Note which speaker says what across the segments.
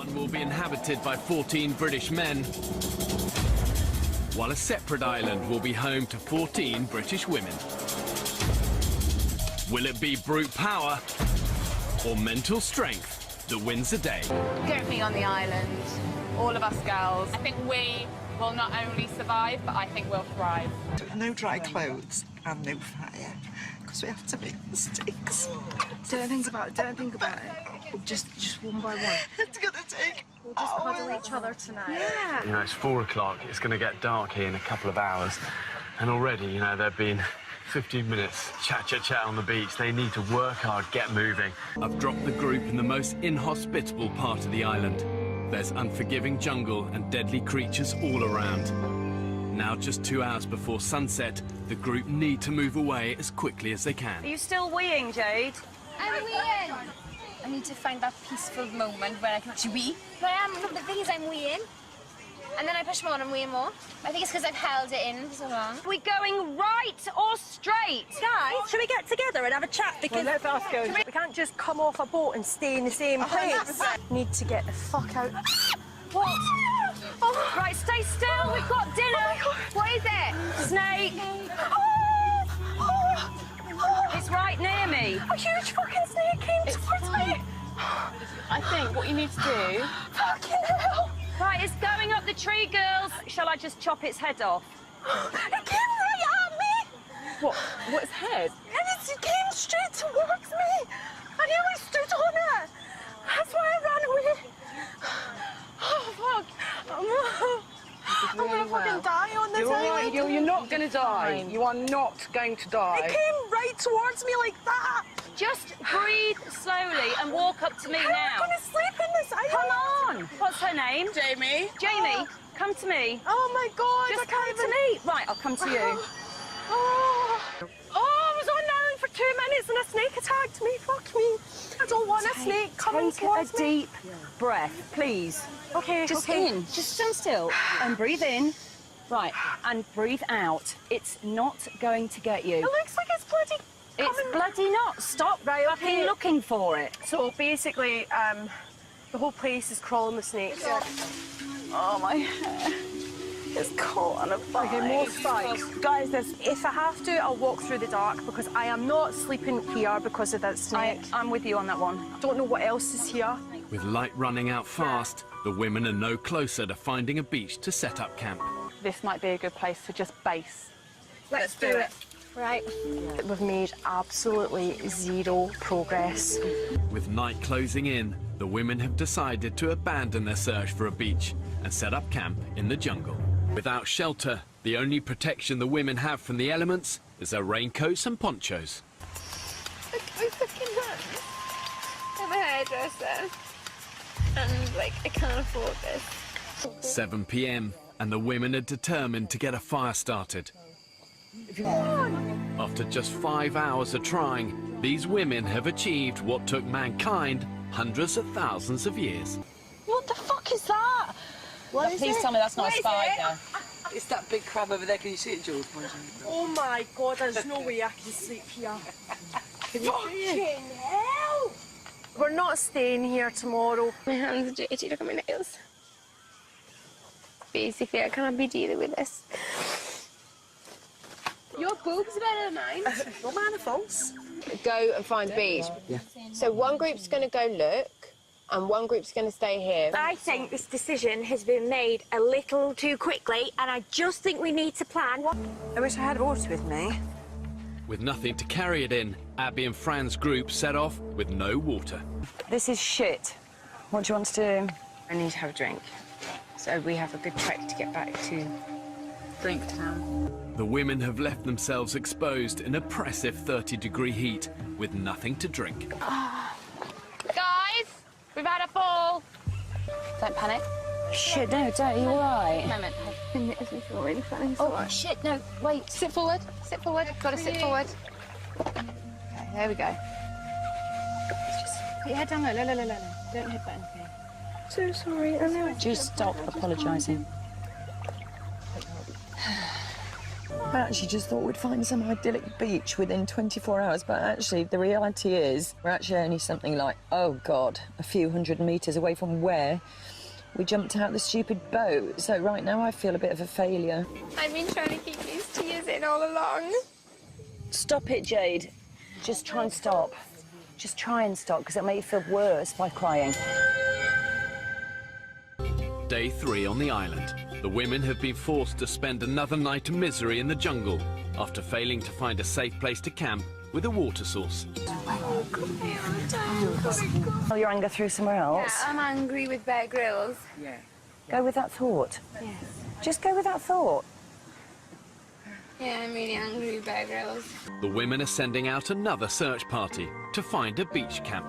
Speaker 1: One will be inhabited by 14 British men, while a separate island will be home to 14 British women. Will it be brute power or mental strength that wins the day?
Speaker 2: Get me on the island, all of us girls. I think we will not only survive, but I think we'll thrive.
Speaker 3: No dry clothes and no fire, because we have to make mistakes.
Speaker 4: Don't think about it. Just one by one.
Speaker 3: It's gonna take
Speaker 4: We'll just cuddle each other tonight.
Speaker 3: Yeah.
Speaker 5: You know, it's 4 o'clock. It's going to get dark here in a couple of hours. And already, you know, there've been 15 minutes chat on the beach. They need to work hard, get moving.
Speaker 1: I've dropped the group in the most inhospitable part of the island. There's unforgiving jungle and deadly creatures all around. Now, just 2 hours before sunset, the group need to move away as quickly as they can.
Speaker 6: Are you still weeing, Jade?
Speaker 7: I'm weeing. I need to find that peaceful moment where I can actually wee. But the thing is, I'm weeing. And then I push more and I'm weeing more. I think it's because I've held it in for so long.
Speaker 6: Are we going right or straight?
Speaker 8: Guys, should we get together and have a chat? Because
Speaker 4: let's ask us.
Speaker 8: we can't just come off a boat and stay in the same place.
Speaker 4: Need to get the fuck out.
Speaker 6: What? Oh. Right, stay still. We've got dinner.
Speaker 7: What is it?
Speaker 6: Snake. It's right near me.
Speaker 8: A huge fucking snake came towards me.
Speaker 2: I think what you need to do...
Speaker 8: Fucking hell.
Speaker 6: Right, it's going up the tree, girls. Shall I just chop its head off?
Speaker 8: It came right at me.
Speaker 2: What? What's head?
Speaker 8: And it came straight towards me. I nearly stood on it. That's why I ran away. Oh, fuck. I'm gonna fucking die on this island.
Speaker 4: You're not going to die. You are not going to die.
Speaker 8: It came right towards me like that.
Speaker 6: Just breathe slowly and walk up to me
Speaker 8: I'm
Speaker 6: now.
Speaker 8: gonna sleep in this island.
Speaker 6: Come on. What's her name?
Speaker 2: Jamie.
Speaker 6: Jamie, come to me.
Speaker 8: Oh my God.
Speaker 6: Just
Speaker 8: I can't
Speaker 6: come to me. Right, I'll come to you.
Speaker 8: Oh, I was on island for 2 minutes and a snake attacked me. Fuck me. I don't want a snake coming towards me.
Speaker 6: Take a deep breath, please.
Speaker 8: Okay,
Speaker 6: Just
Speaker 8: okay.
Speaker 6: in. Just stand still and breathe in. Right, and breathe out. It's not going to get you.
Speaker 8: It looks like it's bloody
Speaker 6: It's
Speaker 8: coming.
Speaker 6: bloody not. Stop fucking looking for it.
Speaker 8: So basically, the whole place is crawling with snakes.
Speaker 4: Oh, my hair. It's caught on a vine.
Speaker 8: Okay, more spikes. Guys, if I have to, I'll walk through the dark because I am not sleeping here because of that snake.
Speaker 6: I'm with you on that one.
Speaker 8: Don't know what else is here.
Speaker 1: With light running out fast, the women are no closer to finding a beach to set up camp.
Speaker 2: This might be a good place to just base.
Speaker 8: Let's do it.
Speaker 7: Right.
Speaker 8: We've made absolutely zero progress.
Speaker 1: With night closing in, the women have decided to abandon their search for a beach and set up camp in the jungle. Without shelter, the only protection the women have from the elements is their raincoats and ponchos.
Speaker 7: Look at my fucking hands. I'm a hairdresser. And, like, I can't afford this.
Speaker 1: 7 p.m. and the women are determined to get a fire started. After just 5 hours of trying, these women have achieved what took mankind hundreds of thousands of years.
Speaker 8: What the fuck is that? What is
Speaker 6: Please
Speaker 8: it?
Speaker 6: tell me that's not
Speaker 8: What
Speaker 6: a
Speaker 8: is
Speaker 6: spider.
Speaker 4: It's that big crab over there. Can you see it, Jules?
Speaker 8: Oh my God, there's no way I can sleep here. Can you see it? Hell! We're not staying here tomorrow.
Speaker 7: My hands are dirty. Look at my nails. Basically, I can't be dealing with this. Your boobs are better than mine.
Speaker 8: Not mine are false.
Speaker 9: Go and find the beach. Yeah. So one group's going to go look, and one group's going to stay here.
Speaker 8: I think this decision has been made a little too quickly, and I just think we need to plan.
Speaker 4: I wish I had water with me.
Speaker 1: With nothing to carry it in, Abby and Fran's group set off with no water.
Speaker 6: This is shit. What do you want to do?
Speaker 4: I need to have a drink. So we have a good trek to get back to Drink Town.
Speaker 1: The women have left themselves exposed in oppressive 30-degree heat with nothing to drink.
Speaker 2: Guys, we've had a fall. Don't panic.
Speaker 6: Shit, no, don't. You all right?
Speaker 2: Moment.
Speaker 7: This is really funny.
Speaker 2: Oh, shit, no, wait. Sit forward. Sit forward. Gotta sit forward. Okay, there we go. Just put your head down low. No. Don't headbutt anything.
Speaker 8: So sorry, I know.
Speaker 6: Just stop apologising.
Speaker 10: I actually just thought we'd find some idyllic beach within 24 hours, but actually the reality is we're actually only something like, oh God, a few hundred metres away from where we jumped out the stupid boat. So right now I feel a bit of a failure.
Speaker 7: I've been trying to keep these tears in all along.
Speaker 6: Stop it, Jade. Just try and stop. Just try and stop, because it'll make you feel worse by crying.
Speaker 1: Day 3 on the island. The women have been forced to spend another night of misery in the jungle after failing to find a safe place to camp with a water source.
Speaker 6: Oh, your anger through somewhere else?
Speaker 7: Yeah, I'm angry with Bear Grylls.
Speaker 6: Yeah. Go with that thought.
Speaker 7: Yes.
Speaker 6: Just go with that thought.
Speaker 7: Yeah, I'm really angry with Bear Grylls.
Speaker 1: The women are sending out another search party to find a beach camp.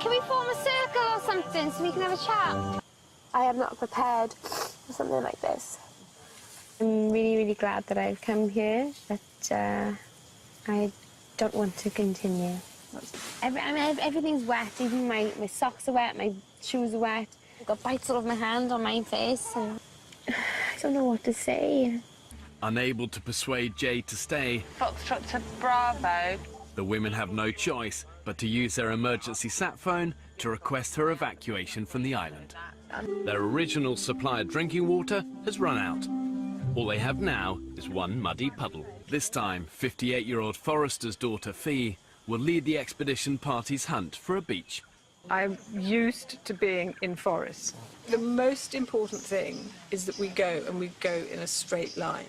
Speaker 7: Can we form a circle or something so we can have a chat? I am not prepared for something like this. I'm really, really glad that I've come here, but I don't want to continue. Everything's wet, even my socks are wet, my shoes are wet. I've got bites all over my hand, on my face, and I don't know what to say.
Speaker 1: Unable to persuade Jade to stay,
Speaker 4: Foxtrot to Bravo.
Speaker 1: the women have no choice but to use their emergency sat phone to request her evacuation from the island. Their original supply of drinking water has run out. All they have now is one muddy puddle. This time, 58-year-old forester's daughter Fee will lead the expedition party's hunt for a beach.
Speaker 11: I'm used to being in forests. The most important thing is that we go, and we go in a straight line.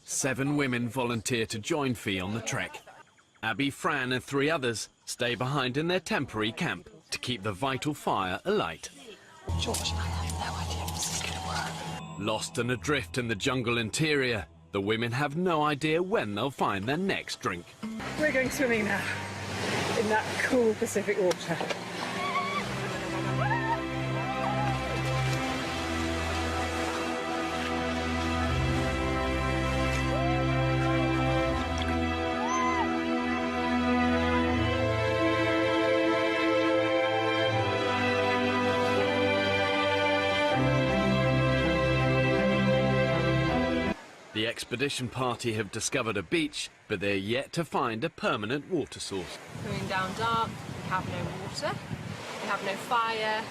Speaker 1: 7 women volunteer to join Fee on the trek. Abby, Fran and 3 others stay behind in their temporary camp to keep the vital fire alight.
Speaker 3: George, I have no idea if this is going to work.
Speaker 1: Lost and adrift in the jungle interior, the women have no idea when they'll find their next drink.
Speaker 11: We're going swimming now, in that cool Pacific water.
Speaker 1: The expedition party have discovered a beach, but they're yet to find a permanent water source.
Speaker 8: Going down dark, we have no water, we have no fire.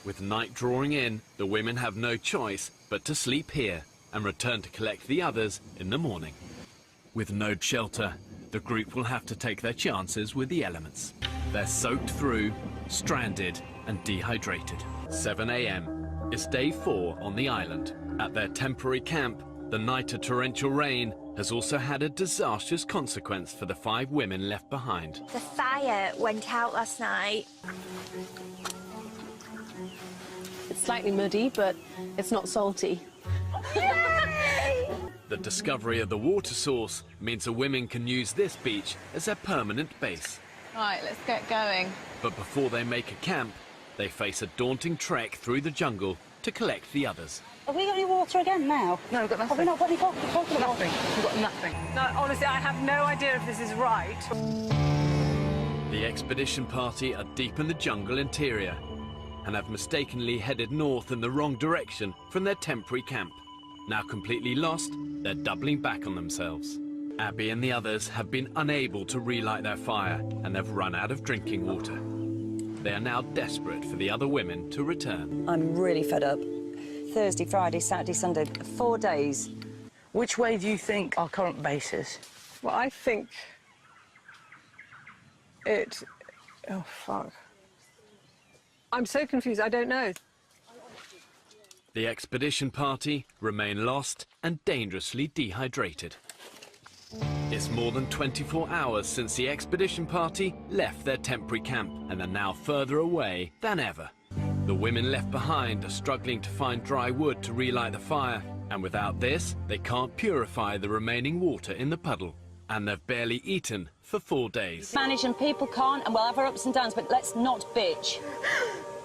Speaker 1: With night drawing in, the women have no choice but to sleep here and return to collect the others in the morning. With no shelter, the group will have to take their chances with the elements. They're soaked through, stranded and dehydrated. 7 a.m. It's day 4 on the island. At their temporary camp, the night of torrential rain has also had a disastrous consequence for the 5 women left behind.
Speaker 7: The fire went out last night.
Speaker 12: It's slightly muddy, but it's not salty.
Speaker 1: The discovery of the water source means the women can use this beach as their permanent base.
Speaker 12: Right, let's get going.
Speaker 1: But before they make a camp, they face a daunting trek through the jungle to collect the others.
Speaker 13: Have we got any water again now?
Speaker 11: No, we've got nothing.
Speaker 13: Have we not got any coconut water?
Speaker 11: Nothing. We've got nothing. No, honestly, I have no idea if this is right.
Speaker 1: The expedition party are deep in the jungle interior and have mistakenly headed north in the wrong direction from their temporary camp. Now completely lost, they're doubling back on themselves. Abby and the others have been unable to relight their fire and they've run out of drinking water. They are now desperate for the other women to return.
Speaker 6: I'm really fed up. Thursday, Friday, Saturday, Sunday, 4 days.
Speaker 14: Which way do you think our current base is?
Speaker 11: Well, I think it... Oh, fuck. I'm so confused, I don't know.
Speaker 1: The expedition party remain lost and dangerously dehydrated. It's more than 24 hours since the expedition party left their temporary camp and are now further away than ever. The women left behind are struggling to find dry wood to relight the fire, and without this, they can't purify the remaining water in the puddle. And they've barely eaten for 4 days.
Speaker 6: Manage and people can't, and we'll have our ups and downs, but let's not bitch.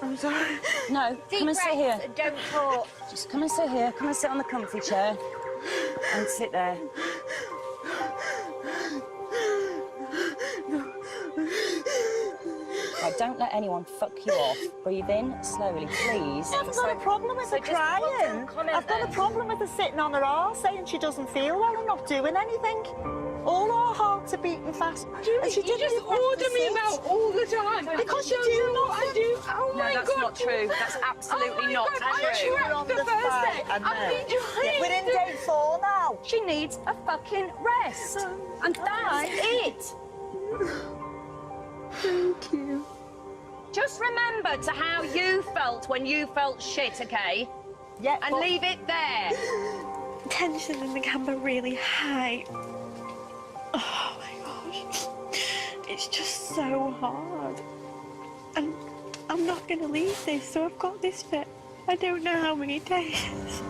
Speaker 8: I'm sorry.
Speaker 6: No,
Speaker 7: Deep
Speaker 6: come and sit here.
Speaker 7: breaths, don't talk.
Speaker 6: Just come and sit here. Come and sit on the comfy chair. And sit there. Right,
Speaker 10: don't let anyone fuck you off. Breathe in slowly, please.
Speaker 8: I haven't got a problem with her crying. I've got a problem with her sitting on her arse saying she doesn't feel well and not doing anything. All our hearts are beating fast.
Speaker 4: Julie, you just order me about all the time.
Speaker 8: Because you do not.
Speaker 4: I do. Oh
Speaker 10: No,
Speaker 4: my
Speaker 10: that's
Speaker 4: God.
Speaker 10: not true. That's absolutely not true.
Speaker 4: I
Speaker 8: on
Speaker 4: the
Speaker 8: the
Speaker 4: first
Speaker 8: fight,
Speaker 4: day.
Speaker 8: I know.
Speaker 4: I've been trying
Speaker 8: We're in day 4 now.
Speaker 6: She needs a fucking rest. And that's it.
Speaker 7: Thank you.
Speaker 6: Just remember to how you felt when you felt shit, okay?
Speaker 8: Yeah.
Speaker 6: And leave it there.
Speaker 7: Tension in the camp are really high. Oh my gosh. It's just so hard. And I'm not going to leave this, so I've got this for I don't know how many days.